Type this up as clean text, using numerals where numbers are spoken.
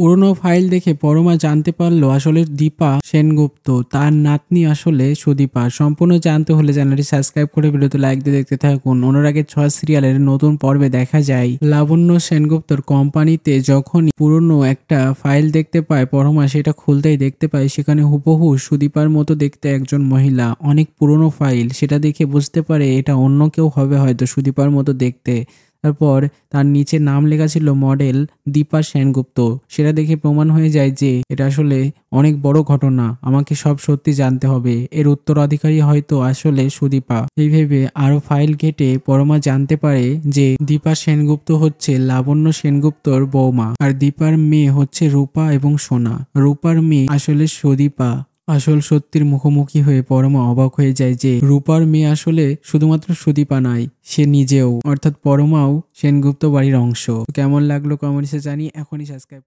পুরনো ফাইল দেখে পরমা জানতে পারলো আসলে দীপা সেনগুপ্ত তার নাতনি আসলে সুদীপা। সম্পূর্ণ জানতে হলে চ্যানেলটি সাবস্ক্রাইব করে ভিডিওতে লাইক দিয়ে দেখতে থাকুন। অনুরাগের ছোঁয়া সিরিয়ালের নতুন পর্বে দেখা যায় লাবণ্য সেনগুপ্তর কোম্পানিতে যখনই পুরনো একটা ফাইল দেখতে পায় পরমা, সেটা খুলতেই দেখতে পায় সেখানে হুবহু সুদীপার মতো দেখতে একজন মহিলা। অনেক পুরনো ফাইল, সেটা দেখে বুঝতে পারে এটা অন্য কেউ হবে, হয়তো সুদীপার মতো দেখতে। তারপর তার নিচে নাম লেখা ছিল মডেল দীপা সেনগুপ্ত। সেটা দেখে প্রমাণ হয়ে যায় যে এটা আসলে অনেক বড় ঘটনা, আমাকে সব সত্যি জানতে হবে, এর উত্তরাধিকারী হয়তো আসলে সুদীপা। এই ভেবে আরো ফাইল ঘেটে পরমা জানতে পারে যে দীপা সেনগুপ্ত হচ্ছে লাবণ্য সেনগুপ্তর বৌমা, আর দীপার মেয়ে হচ্ছে রূপা এবং সোনা। রূপার মেয়ে আসলে সুদীপা। আসল সত্যির মুখোমুখি হয়ে পরমা অবাক হয়ে যায় যে রূপার মেয়ে আসলে শুধুমাত্র সুদীপা নয়, সে নিজেও, অর্থাৎ পরমাও সেনগুপ্ত বাড়ির অংশ। কেমন লাগলো কমেন্টসে জানিয়ে এখনই সাবস্ক্রাইব